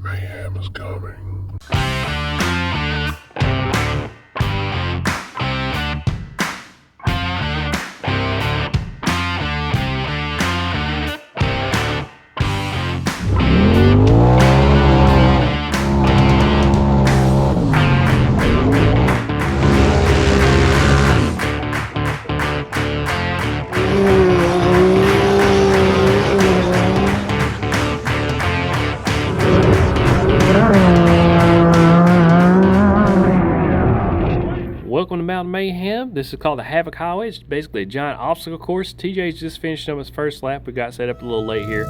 Mayhem is coming. Welcome to Mountain Mayhem. This is called the Havoc Highway. It's basically a giant obstacle course. TJ's just finishing up his first lap. We got set up a little late here.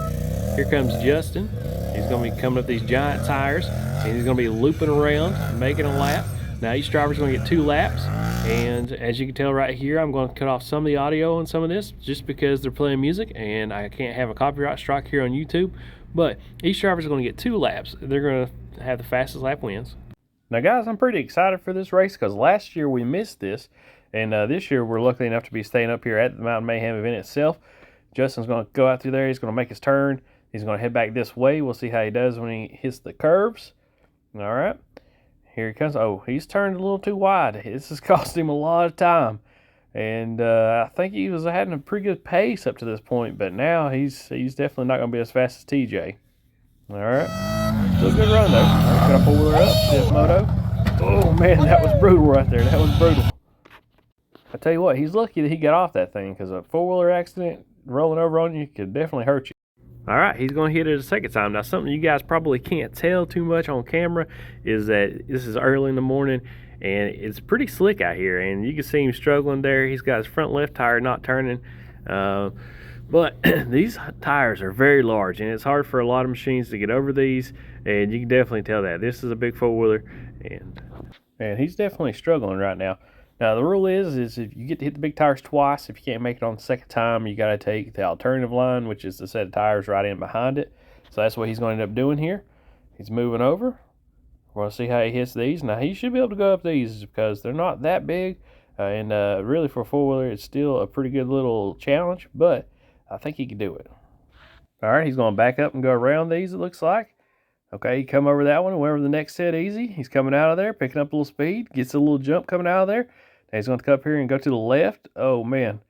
Here comes Justin. He's going to be coming up these giant tires, and he's going to be looping around, making a lap. Now each driver's going to get 2 laps, and as you can tell right here, I'm going to cut off some of the audio on some of this just because they're playing music, and I can't have a copyright strike here on YouTube. But each driver's going to get 2 laps. They're going to have the fastest lap wins. Now guys, I'm pretty excited for this race because last year we missed this, and this year we're lucky enough to be staying up here at the Mountain Mayhem event itself. Justin's going to go out through there. He's going to make his turn. He's going to head back this way. We'll see how he does when he hits the curves. All right, here he comes. Oh, he's turned a little too wide. This has cost him a lot of time, and I think he was having a pretty good pace up to this point, but now he's definitely not going to be as fast as TJ. All right. Still a good run though. Got a 4-wheeler up, stiff moto. Oh man, that was brutal right there. That was brutal. I tell you what, he's lucky that he got off that thing because a 4-wheeler accident rolling over on you could definitely hurt you. All right, he's going to hit it a second time. Now, something you guys probably can't tell too much on camera is that this is early in the morning and it's pretty slick out here, and you can see him struggling there. He's got his front left tire not turning. But these tires are very large, and it's hard for a lot of machines to get over these, and you can definitely tell that. This is a big 4-wheeler, and he's definitely struggling right now. Now, the rule is if you get to hit the big tires twice, if you can't make it on the second time, you got to take the alternative line, which is the set of tires right in behind it. So that's what he's going to end up doing here. He's moving over. We're going to see how he hits these. Now, he should be able to go up these because they're not that big, and really for a 4-wheeler, it's still a pretty good little challenge, but I think he can do it. All right, he's going to back up and go around these, it looks like. Okay, he come over that one and went over the next set easy. He's coming out of there, picking up a little speed, gets a little jump coming out of there. Now he's going to come up here and go to the left. Oh, man,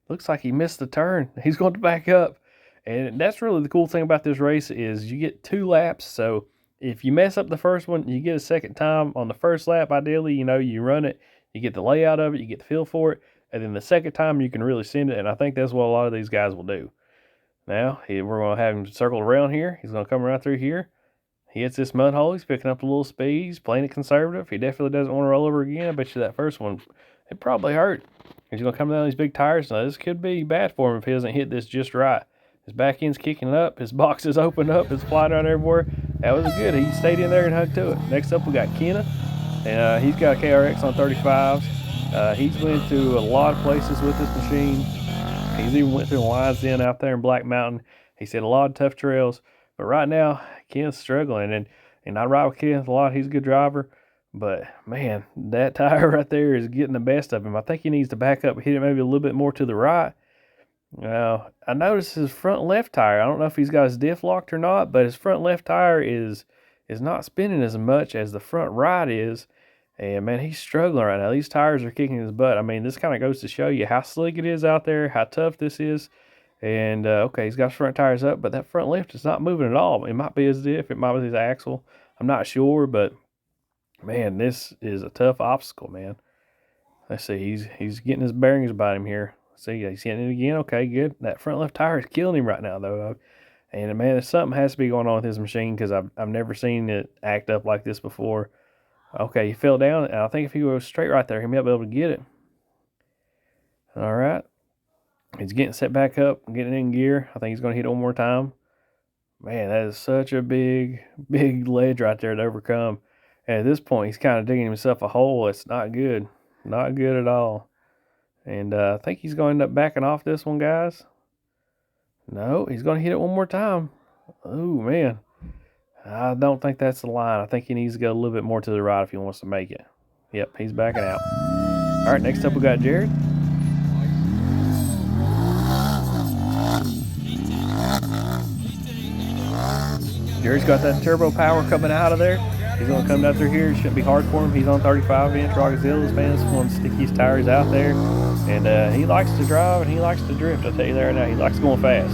looks like he missed the turn. He's going to back up. And that's really the cool thing about this race is you get 2 laps. So if you mess up the first one, you get a second time on the first lap. Ideally, you run it, you get the layout of it, you get the feel for it. And then the second time you can really send it, and I think that's what a lot of these guys will do. Now, we're going to have him circle around here. He's going to come around through here. He hits this mud hole. He's picking up a little speed. He's playing it conservative. He definitely doesn't want to roll over again. I bet you that first one, it probably hurt. He's going to come down these big tires. Now, this could be bad for him if he doesn't hit this just right. His back end's kicking up. His box is opened up. It's flying around everywhere. That was good. He stayed in there and hugged to it. Next up, we got Kenna. And he's got a KRX on 35s. He's went to a lot of places with this machine. He's even went through the Lines End out there in Black Mountain. He said a lot of tough trails. But right now, Ken's struggling. And I ride with Ken a lot. He's a good driver. But, man, that tire right there is getting the best of him. I think he needs to back up and hit it maybe a little bit more to the right. Now, I noticed his front left tire. I don't know if he's got his diff locked or not, but his front left tire is not spinning as much as the front right is. And, man, he's struggling right now. These tires are kicking his butt. I mean, this kind of goes to show you how slick it is out there, how tough this is. And, okay, he's got his front tires up, but that front left is not moving at all. It might be his diff. It might be his axle. I'm not sure, but, man, this is a tough obstacle, man. Let's see. He's getting his bearings about him here. See, he's hitting it again. Okay, good. That front left tire is killing him right now, though. And, man, something has to be going on with his machine because I've never seen it act up like this before. Okay, he fell down, and I think if he goes straight right there, he might be able to get it. All right. He's getting set back up, getting in gear. I think he's going to hit it one more time. Man, that is such a big ledge right there to overcome. And at this point, he's kind of digging himself a hole. It's not good. Not good at all. And I think he's going to end up backing off this one, guys. No, he's going to hit it one more time. Oh, man. I don't think that's the line. I think he needs to go a little bit more to the right if he wants to make it. Yep, he's backing out. All right, next up we got Jared. Jared's got that turbo power coming out of there. He's going to come down through here. It shouldn't be hard for him. He's on 35-inch Roxxzillas, man. This is one of the stickiest tires out there. And he likes to drive and he likes to drift. I'll tell you that right now. He likes going fast.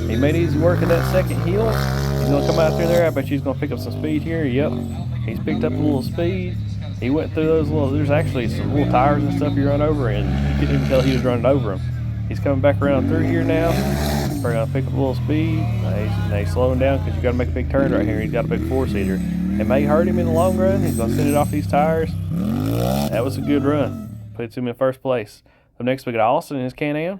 He made easy work of that second heel. He's going to come out through there. I bet you he's going to pick up some speed here. Yep. He's picked up a little speed. He went through those little, there's actually some little tires and stuff you run over, and you couldn't even tell he was running over them. He's coming back around through here now. He's probably going to pick up a little speed. Now he's slowing down because you got to make a big turn right here. He's got a big four-seater. It may hurt him in the long run. He's going to send it off these tires. That was a good run. Puts him in first place. So next we got Austin in his Can-Am.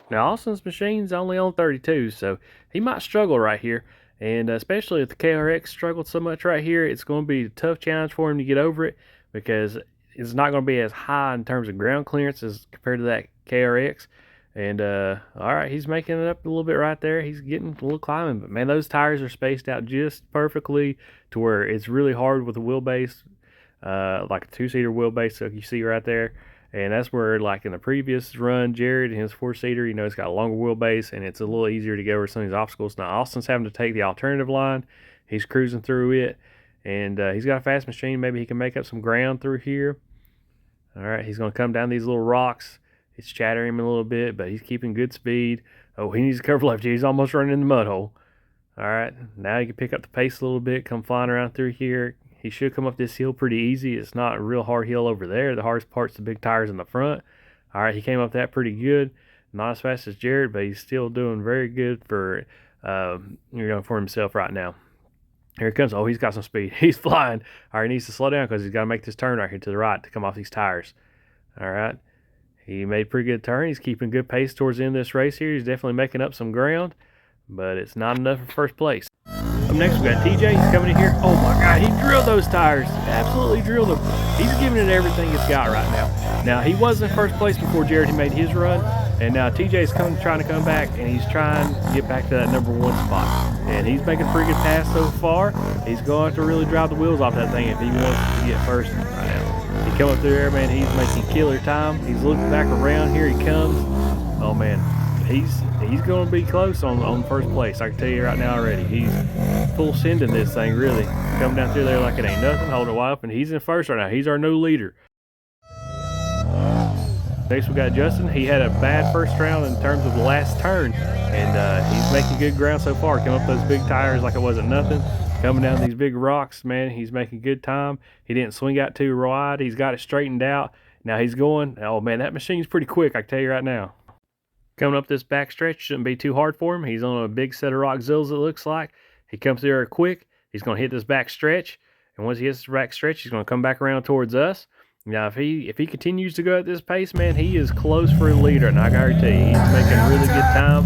Now Austin's machine's only on 32, so he might struggle right here. And especially if the KRX struggled so much right here, it's going to be a tough challenge for him to get over it because it's not going to be as high in terms of ground clearance as compared to that KRX. And all right, he's making it up a little bit right there. He's getting a little climbing, but man, those tires are spaced out just perfectly to where it's really hard with the wheelbase, like a two-seater wheelbase. So you see right there. And that's where, like in the previous run, Jared and his four-seater, you know, it's got a longer wheelbase and it's a little easier to get over some of these obstacles. Now, Austin's having to take the alternative line. He's cruising through it, and he's got a fast machine. Maybe he can make up some ground through here. All right, he's going to come down these little rocks. It's chattering him a little bit, but he's keeping good speed. Oh, he needs to cover left. He's almost running in the mud hole. All right, now you can pick up the pace a little bit, come flying around through here. He should come up this hill pretty easy. It's not a real hard hill over there. The hardest part's the big tires in the front. All right, he came up that pretty good. Not as fast as Jared, but he's still doing very good for for himself right now. Here he comes. Oh, he's got some speed. He's flying. All right, he needs to slow down because he's got to make this turn right here to the right to come off these tires. All right, he made a pretty good turn. He's keeping good pace towards the end of this race here. He's definitely making up some ground, but it's not enough for first place. Up next, we got TJ. He's coming in here. Oh my God, he drilled those tires. Absolutely drilled them. He's giving it everything it's got right now. Now, he was in first place before Jared made his run, and now TJ's trying to come back, and he's trying to get back to that number one spot. And he's making a pretty good pass so far. He's going to really drive the wheels off that thing if he wants to get first right now. He come up through there, man. He's making killer time. He's looking back around. Here he comes. Oh man, he's going to be close on first place. I can tell you right now already. He's full sending this thing, really. Coming down through there like it ain't nothing, holding it wide open. He's in first right now. He's our new leader. Next we got Justin. He had a bad first round in terms of the last turn, and he's making good ground so far. Coming up those big tires like it wasn't nothing. Coming down these big rocks, man, he's making good time. He didn't swing out too wide. He's got it straightened out. Now he's going. Oh man, that machine's pretty quick, I can tell you right now. Coming up this back stretch shouldn't be too hard for him. He's on a big set of Roxxzillas, it looks like. He comes through there quick. He's going to hit this back stretch. And once he hits the back stretch, he's going to come back around towards us. Now, if he continues to go at this pace, man, he is close for a leader. And I guarantee you, he's making really good time.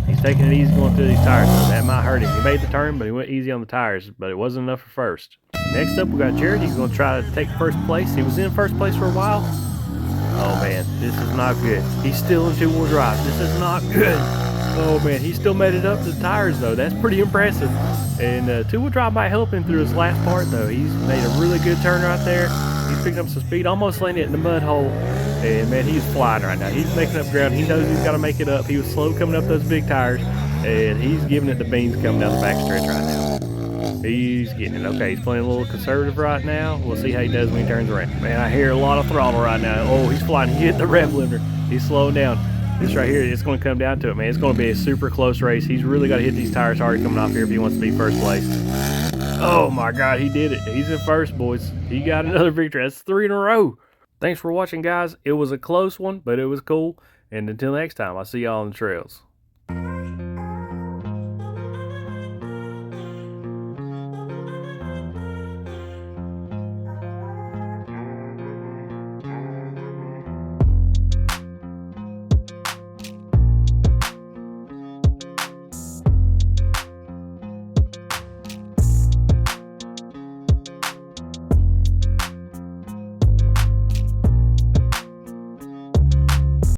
He's taking it easy going through these tires. That might hurt him. He made the turn, but he went easy on the tires. But it wasn't enough for first. Next up, we got Jared. He's going to try to take first place. He was in first place for a while. Oh man, this is not good. He's still in two-wheel drive. This is not good. Oh man, he still made it up to the tires though. That's pretty impressive. And two-wheel drive might help him through his last part though. He's made a really good turn right there. He's picking up some speed, almost landing it in the mud hole. And man, he's flying right now. He's making up ground. He knows he's got to make it up. He was slow coming up those big tires, and he's giving it the beans coming down the back stretch right now. He's getting it. Okay, he's playing a little conservative right now. We'll see how he does when he turns around. Man, I hear a lot of throttle right now. Oh, he's flying. He hit the rev limiter. He's slowing down. This right here, it's going to come down to it, man. It's going to be a super close race. He's really got to hit these tires hard coming off here if he wants to be first place. Oh, my God, he did it. He's in first, boys. He got another victory. That's 3 in a row. Thanks for watching, guys. It was a close one, but it was cool. And until next time, I'll see y'all on the trails.